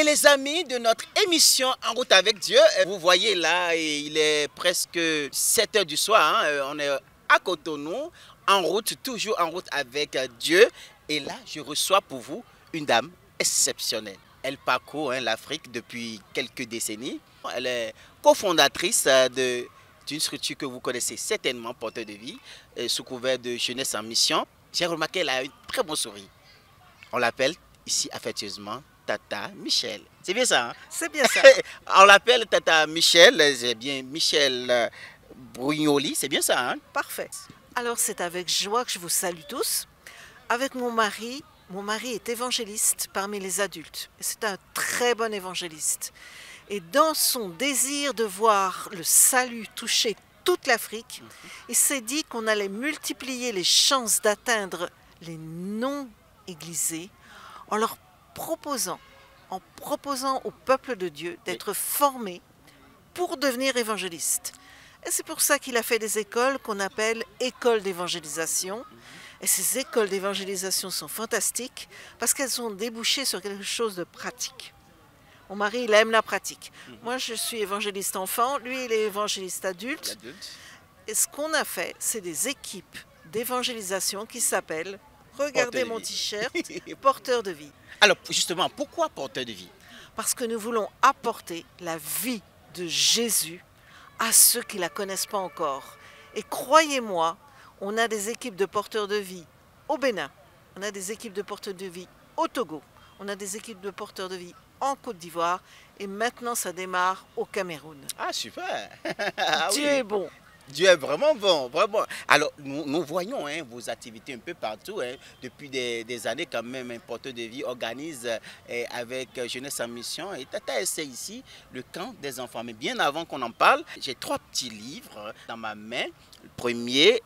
les amis de notre émission En route avec Dieu, vous voyez là, il est presque 7 heures du soir, hein, on est à Cotonou, en route, toujours en route avec Dieu. Et là, je reçois pour vous une dame exceptionnelle. Elle parcourt l'Afrique depuis quelques décennies. Elle est cofondatrice d'une structure que vous connaissez certainement, Porteur de Vie, sous couvert de Jeunesse en Mission. J'ai remarqué qu'elle a un très bon sourire. On l'appelle ici affectueusement Tata Michel. C'est bien ça, hein? C'est bien ça. On l'appelle Tata Michel, c'est bien Michel Brugnoli, c'est bien ça, hein? Parfait. Alors c'est avec joie que je vous salue tous. Avec mon mari est évangéliste parmi les adultes. C'est un très bon évangéliste. Et dans son désir de voir le salut toucher toute l'Afrique, il s'est dit qu'on allait multiplier les chances d'atteindre les non-églisés en leur proposant au peuple de Dieu d'être formés pour devenir évangélistes. Et c'est pour ça qu'il a fait des écoles qu'on appelle écoles d'évangélisation. Et ces écoles d'évangélisation sont fantastiques parce qu'elles ont débouché sur quelque chose de pratique. Mon mari, il aime la pratique. Moi, je suis évangéliste enfant, lui, il est évangéliste adulte. Et ce qu'on a fait, c'est des équipes d'évangélisation qui s'appellent, regardez mon t-shirt, Porteur de Vie. Alors, justement, pourquoi Porteur de Vie? Parce que nous voulons apporter la vie de Jésus à ceux qui ne la connaissent pas encore. Et croyez-moi, on a des équipes de porteurs de vie au Bénin, on a des équipes de porteurs de vie au Togo, on a des équipes de porteurs de vie en Côte d'Ivoire et maintenant ça démarre au Cameroun. Ah, super. Dieu est bon. Dieu est vraiment bon, vraiment. Alors, nous voyons vos activités un peu partout. Depuis des années, quand même, un Porteur de Vie organise avec Jeunesse en Mission. Et Tata essaie ici le camp des enfants. Mais bien avant qu'on en parle, j'ai 3 petits livres dans ma main. Le premier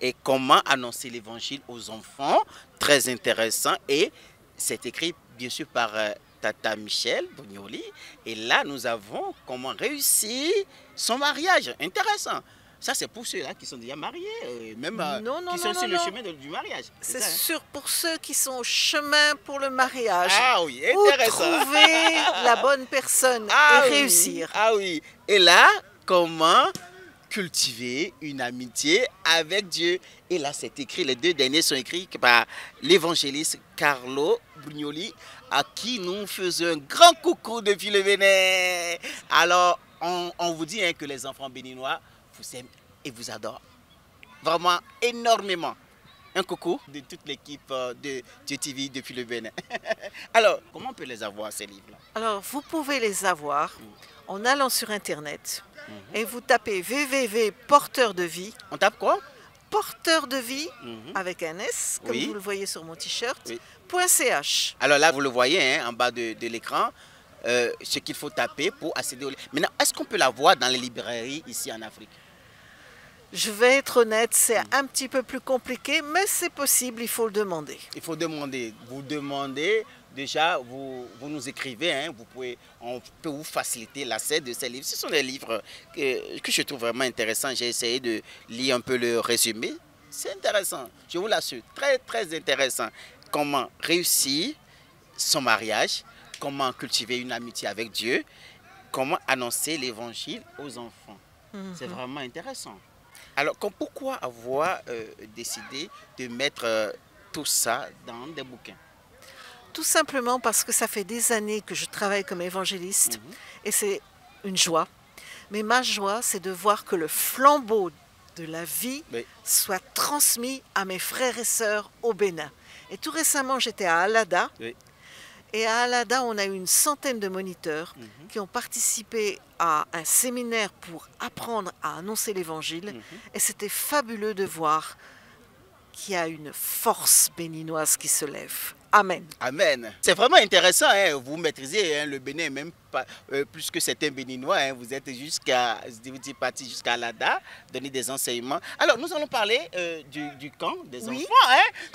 est Comment annoncer l'évangile aux enfants. Très intéressant. Et c'est écrit, bien sûr, par Tata Michel Brugnoli. Et là, nous avons Comment réussir son mariage. Intéressant. Ça, c'est pour ceux-là qui sont déjà mariés, même qui sont sur le chemin du mariage. C'est sûr pour ceux qui sont au chemin pour le mariage. Ah oui, intéressant. Ou trouver la bonne personne et réussir. Ah oui. Et là, comment cultiver une amitié avec Dieu. Et là, c'est écrit, les 2 derniers sont écrits par l'évangéliste Carlo Brugnoli, à qui nous faisons un grand coucou depuis le Bénin. Alors, on vous dit que les enfants béninois vous aiment et vous adorent vraiment énormément. Un coucou de toute l'équipe de Dieu TV depuis le Bénin. Alors, comment on peut les avoir, ces livres-là? Alors, vous pouvez les avoir en allant sur Internet et vous tapez www.porteur de vie. On tape quoi? Porteur de vie avec un S, comme vous le voyez sur mon t-shirt, .ch. Alors là, vous le voyez en bas de l'écran. Ce qu'il faut taper pour accéder au livre. Maintenant, est-ce qu'on peut la voir dans les librairies ici en Afrique? Je vais être honnête, c'est un petit peu plus compliqué, mais c'est possible, il faut le demander. Il faut demander. Vous demandez, déjà, vous nous écrivez, on peut vous faciliter l'accès de ces livres. Ce sont des livres que je trouve vraiment intéressants. J'ai essayé de lire un peu le résumé. C'est intéressant, je vous l'assure, très très intéressant. Comment réussir son mariage, comment cultiver une amitié avec Dieu, comment annoncer l'évangile aux enfants. C'est vraiment intéressant. Alors, pourquoi avoir décidé de mettre tout ça dans des bouquins? Tout simplement parce que ça fait des années que je travaille comme évangéliste et c'est une joie. Mais ma joie, c'est de voir que le flambeau de la vie soit transmis à mes frères et sœurs au Bénin. Et tout récemment, j'étais à Alada. Et à Alada, on a eu une centaine de moniteurs qui ont participé à un séminaire pour apprendre à annoncer l'évangile. Et c'était fabuleux de voir qu'il y a une force béninoise qui se lève. Amen. Amen. C'est vraiment intéressant. Vous maîtrisez le Bénin, même pas, plus que certains Béninois. Vous êtes parti jusqu'à Alada, donner des enseignements. Alors, nous allons parler du camp des enfants.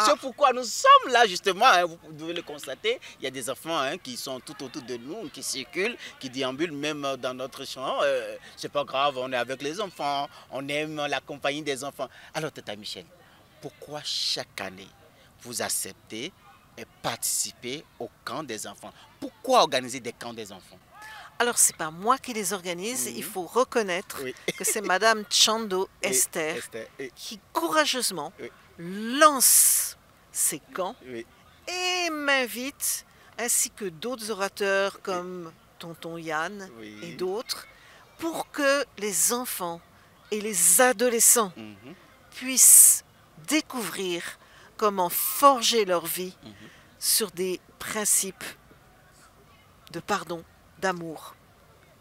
C'est pourquoi nous sommes là, justement. Vous devez le constater. Il y a des enfants qui sont tout autour de nous, qui circulent, qui déambulent même dans notre champ. C'est pas grave, on est avec les enfants. On aime la compagnie des enfants. Alors, Tata Michel, pourquoi chaque année vous acceptez participer au camp des enfants. Pourquoi organiser des camps des enfants? Alors, ce n'est pas moi qui les organise, il faut reconnaître que c'est Madame Chando Esther qui courageusement lance ces camps et m'invite, ainsi que d'autres orateurs comme Tonton Yann et d'autres, pour que les enfants et les adolescents puissent découvrir comment forger leur vie sur des principes de pardon, d'amour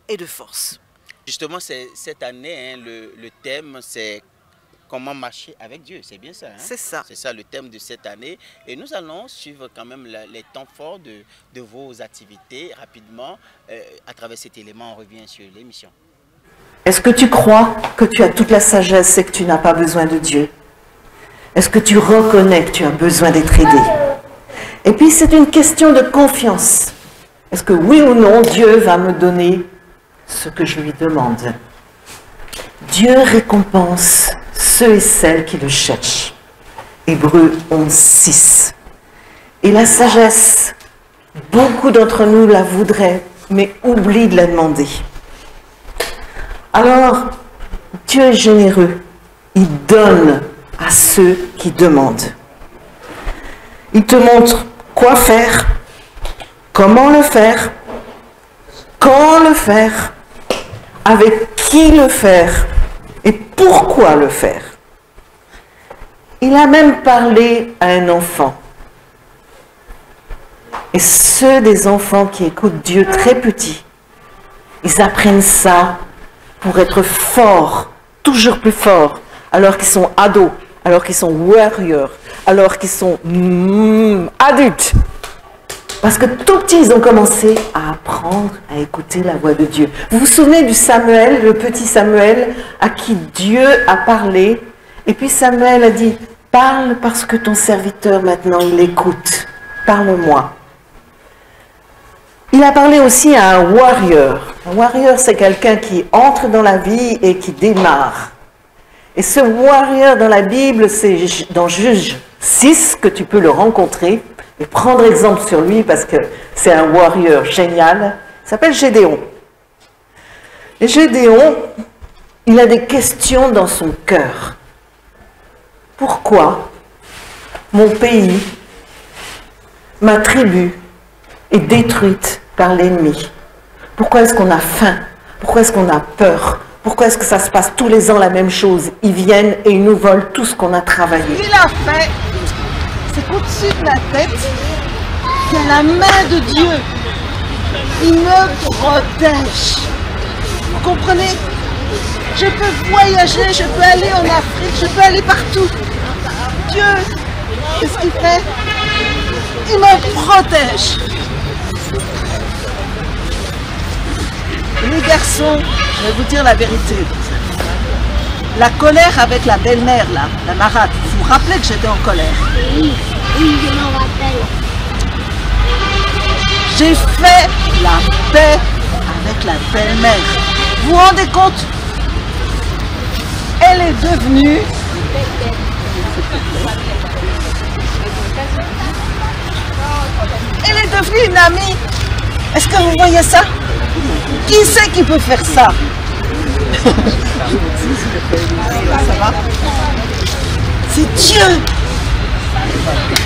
et de force. Justement, cette année, hein, le thème, c'est comment marcher avec Dieu. C'est bien ça. Hein? C'est ça. C'est ça le thème de cette année. Et nous allons suivre quand même les temps forts de vos activités rapidement. À travers cet élément, on revient sur l'émission. Est-ce que tu crois que tu as toute la sagesse et que tu n'as pas besoin de Dieu? Est-ce que tu reconnais que tu as besoin d'être aidé? Et puis c'est une question de confiance. Est-ce que oui ou non, Dieu va me donner ce que je lui demande? Dieu récompense ceux et celles qui le cherchent. Hébreux 11:6. Et la sagesse, beaucoup d'entre nous la voudraient, mais oublient de la demander. Alors, Dieu est généreux. Il donne à ceux qui demandent. Il te montre quoi faire, comment le faire, quand le faire, avec qui le faire et pourquoi le faire. Il a même parlé à un enfant. Et ceux des enfants qui écoutent Dieu très petits, ils apprennent ça pour être forts, toujours plus forts, alors qu'ils sont ados, alors qu'ils sont warriors, alors qu'ils sont adultes. Parce que tout petits, ils ont commencé à apprendre à écouter la voix de Dieu. Vous vous souvenez du Samuel, le petit Samuel, à qui Dieu a parlé. Et puis Samuel a dit, parle parce que ton serviteur maintenant, il écoute. Parle-moi. Il a parlé aussi à un warrior. Un warrior, c'est quelqu'un qui entre dans la vie et qui démarre. Et ce warrior dans la Bible, c'est dans Juge 6 que tu peux le rencontrer et prendre exemple sur lui parce que c'est un warrior génial. Il s'appelle Gédéon. Et Gédéon, il a des questions dans son cœur. Pourquoi mon pays, ma tribu, est détruite par l'ennemi? Pourquoi est-ce qu'on a faim? Pourquoi est-ce qu'on a peur? Pourquoi est-ce que ça se passe tous les ans la même chose? Ils viennent et ils nous volent tout ce qu'on a travaillé. Ce qu'il a fait, c'est qu'au-dessus de la tête, il y a la main de Dieu. Il me protège. Vous comprenez? Je peux voyager, je peux aller en Afrique, je peux aller partout. Dieu, qu'est-ce qu'il fait? Il me protège. Les garçons, je vais vous dire la vérité. La colère avec la belle-mère, là, la marade, vous vous rappelez que j'étais en colère? Oui, je m'en rappelle. J'ai fait la paix avec la belle-mère. Vous vous rendez compte? Elle est devenue... Elle est devenue une amie. Est-ce que vous voyez ça? Qui c'est qui peut faire ça? Ça va? C'est Dieu.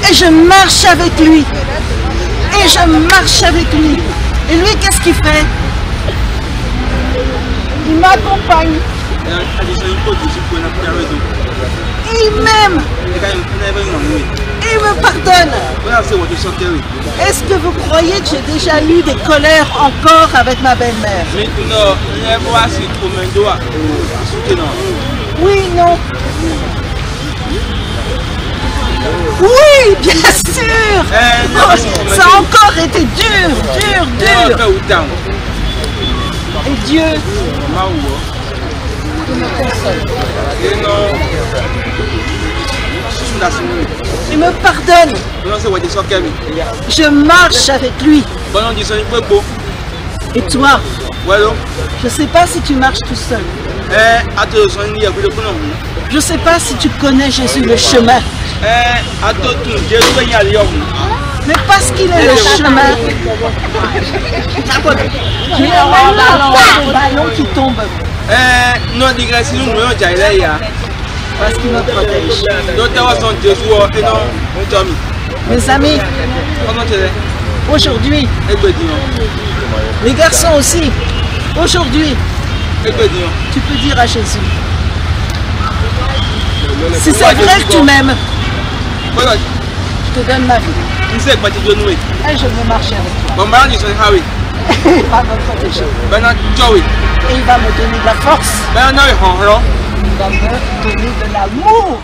Et je marche avec lui. Et je marche avec lui. Et lui, qu'est-ce qu'il fait? Il m'accompagne. Il m'aime. Il me pardonne. Est-ce que vous croyez que j'ai déjà eu des colères encore avec ma belle-mère? Oui, non. Oui, bien sûr. Oh, ça a encore été dur. Et Dieu il me pardonne. Je marche avec lui. Et toi? Je ne sais pas si tu marches tout seul. Je ne sais pas si tu connais Jésus le chemin. Mais parce qu'il est le chemin, il y a un ballon qui tombe. Non, digression, nous voyons Jaïla. Parce qu'il me protège. D'autres sont Jésus et non, mon Tommy. Mes amis, Comment tu es? aujourd'hui, les garçons aussi, aujourd'hui, tu peux dire à Jésus, si c'est vrai que tu m'aimes, je te donne ma vie. Et je veux marcher avec toi. Il va me protéger. Et il va me donner de la force. Il va me donner de l'amour.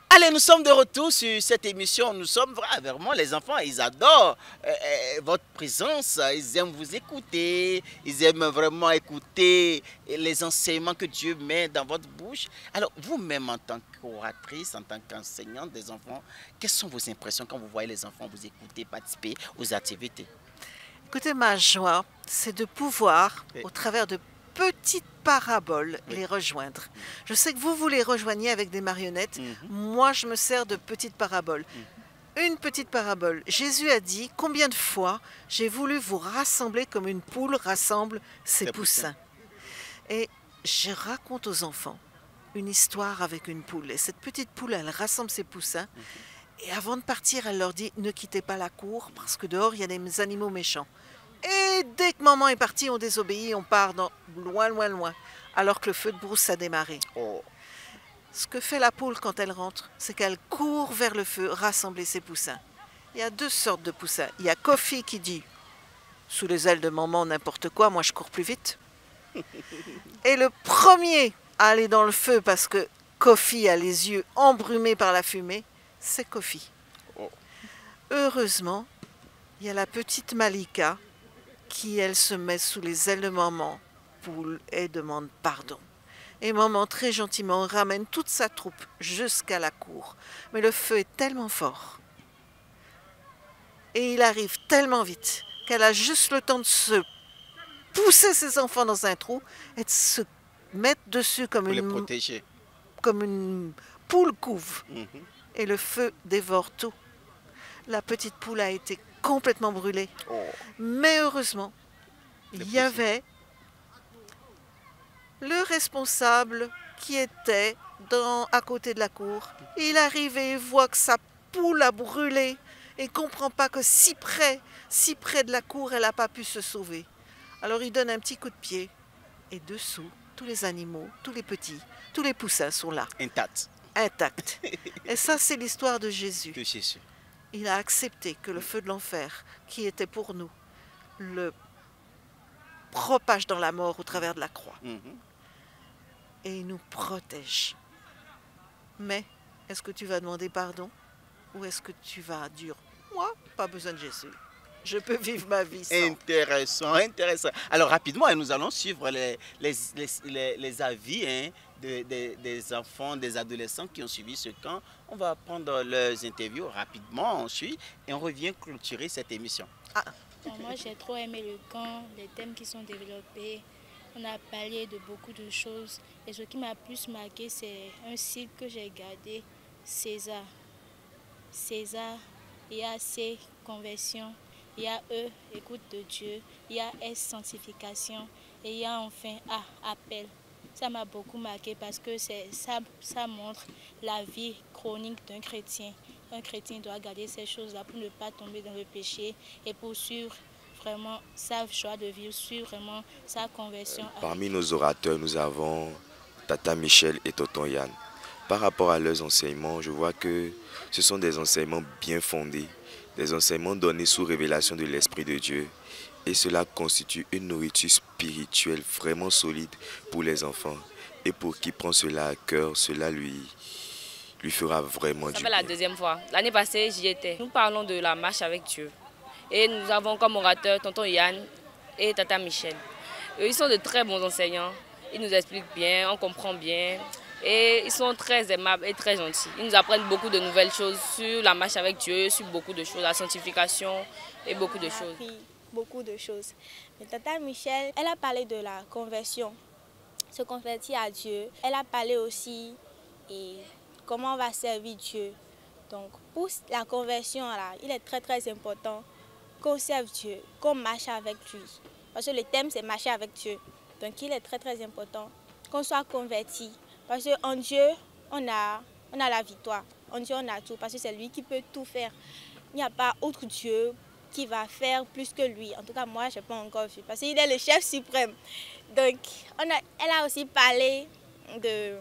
Allez, nous sommes de retour sur cette émission. Nous sommes vraiment, les enfants, ils adorent votre présence. Ils aiment vous écouter. Ils aiment vraiment écouter les enseignements que Dieu met dans votre bouche. Alors, vous-même, en tant qu'oratrice, en tant qu'enseignante des enfants, quelles sont vos impressions quand vous voyez les enfants vous écouter, participer aux activités? Écoutez, ma joie, c'est de pouvoir, au travers de petites paraboles, les rejoindre. Je sais que vous les rejoignez avec des marionnettes. Moi, je me sers de petites paraboles. Une petite parabole. Jésus a dit, combien de fois j'ai voulu vous rassembler comme une poule rassemble ses poussins. Et je raconte aux enfants une histoire avec une poule. Et cette petite poule, elle rassemble ses poussins. Et avant de partir, elle leur dit, ne quittez pas la cour parce que dehors, il y a des animaux méchants. Et dès que maman est partie, on désobéit, on part loin, loin, loin. Alors que le feu de brousse a démarré. Ce que fait la poule quand elle rentre, c'est qu'elle court vers le feu, rassembler ses poussins. Il y a deux sortes de poussins. Il y a Kofi qui dit, sous les ailes de maman, n'importe quoi, moi je cours plus vite. Et le premier à aller dans le feu parce que Kofi a les yeux embrumés par la fumée, c'est Kofi. Heureusement, il y a la petite Malika qui, elle, se met sous les ailes de maman poule et demande pardon. Et maman, très gentiment, ramène toute sa troupe jusqu'à la cour. Mais le feu est tellement fort et il arrive tellement vite qu'elle a juste le temps de se pousser ses enfants dans un trou et de se mettre dessus comme une poule couve. Et le feu dévore tout. La petite poule a été complètement brûlée. Mais heureusement, il y avait le responsable qui était à côté de la cour. Il arrive et voit que sa poule a brûlé et ne comprend pas que si près de la cour, elle n'a pas pu se sauver. Alors il donne un petit coup de pied et dessous, tous les animaux, tous les petits, tous les poussins sont là. Intacts. Et ça, c'est l'histoire de Jésus. Il a accepté que le feu de l'enfer, qui était pour nous, le propage dans la mort au travers de la croix. Et il nous protège. Mais, est-ce que tu vas demander pardon? Ou est-ce que tu vas dire, moi, pas besoin de Jésus. Je peux vivre ma vie sans. Intéressant. Alors, rapidement, nous allons suivre les avis des enfants, des adolescents qui ont suivi ce camp. On va prendre leurs interviews rapidement ensuite et on revient clôturer cette émission. Moi, j'ai trop aimé le camp, les thèmes qui sont développés. On a parlé de beaucoup de choses. Et ce qui m'a plus marqué, c'est un site que j'ai gardé, César. César, il y a C, conversion. Il y a E, écoute de Dieu. Il y a S, sanctification. Et il y a enfin A, appel. Ça m'a beaucoup marqué parce que ça montre la vie chronique d'un chrétien. Un chrétien doit garder ces choses-là pour ne pas tomber dans le péché et poursuivre vraiment sa joie de vivre, suivre vraiment sa conversion. Parmi nos orateurs, nous avons Tata Michel et Tonton Yann. Par rapport à leurs enseignements, je vois que ce sont des enseignements bien fondés, des enseignements donnés sous révélation de l'Esprit de Dieu. Et cela constitue une nourriture spirituelle vraiment solide pour les enfants. Et pour qui prend cela à cœur, cela lui fera vraiment du bien. Ça fait la deuxième fois. L'année passée, j'y étais. Nous parlons de la marche avec Dieu. Et nous avons comme orateur Tonton Yann et Tata Michel. Ils sont de très bons enseignants. Ils nous expliquent bien, on comprend bien. Et ils sont très aimables et très gentils. Ils nous apprennent beaucoup de nouvelles choses sur la marche avec Dieu, sur beaucoup de choses, la sanctification et beaucoup de choses. Beaucoup de choses. Mais Tata Michel, elle a parlé de la conversion, se convertir à Dieu. Elle a parlé aussi et comment on va servir Dieu. Donc pour la conversion, là, il est très très important qu'on serve Dieu, qu'on marche avec lui. Parce que le thème c'est marcher avec Dieu. Donc il est très très important qu'on soit converti. Parce qu'en Dieu, on a la victoire. En Dieu, on a tout. Parce que c'est lui qui peut tout faire. Il n'y a pas autre Dieu qui va faire plus que lui. En tout cas, moi, je n'ai pas encore vu. Parce qu'il est le chef suprême. Donc, elle a aussi parlé de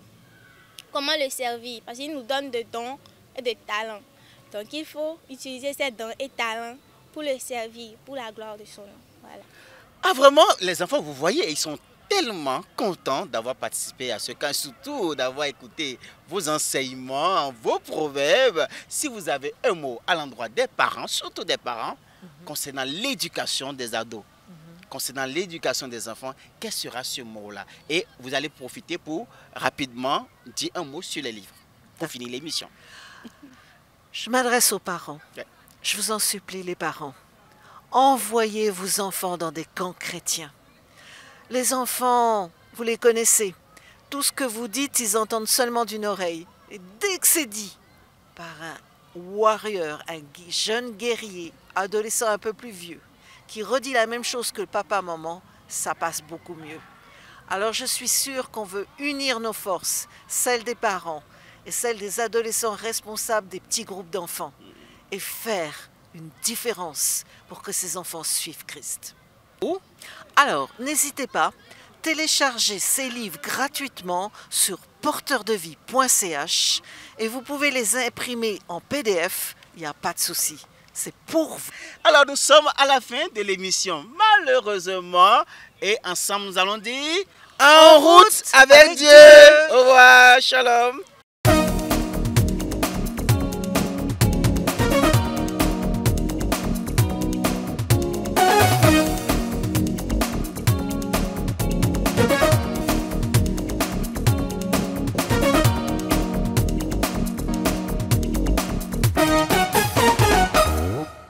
comment le servir. Parce qu'il nous donne des dons et des talents. Donc, il faut utiliser ces dons et talents pour le servir, pour la gloire de son nom. Voilà. Ah vraiment, les enfants, vous voyez, ils sont tellement contents d'avoir participé à ce camp, surtout d'avoir écouté vos enseignements, vos proverbes. Si vous avez un mot à l'endroit des parents, surtout des parents, concernant l'éducation des ados, concernant l'éducation des enfants, quel sera ce mot-là? Et vous allez profiter pour rapidement dire un mot sur les livres, pour finir l'émission. Je m'adresse aux parents. Je vous en supplie, les parents. Envoyez vos enfants dans des camps chrétiens. Les enfants, vous les connaissez. Tout ce que vous dites, ils entendent seulement d'une oreille. Et dès que c'est dit par un warrior, un jeune guerrier, adolescent un peu plus vieux, qui redit la même chose que le papa, maman, ça passe beaucoup mieux. Alors je suis sûre qu'on veut unir nos forces, celles des parents et celles des adolescents responsables des petits groupes d'enfants, et faire une différence pour que ces enfants suivent Christ. Alors, n'hésitez pas, téléchargez ces livres gratuitement sur porteurdevie.ch et vous pouvez les imprimer en PDF, il n'y a pas de souci, c'est pour vous. Alors, nous sommes à la fin de l'émission, malheureusement, et ensemble nous allons dire en route avec Dieu. Au revoir, shalom.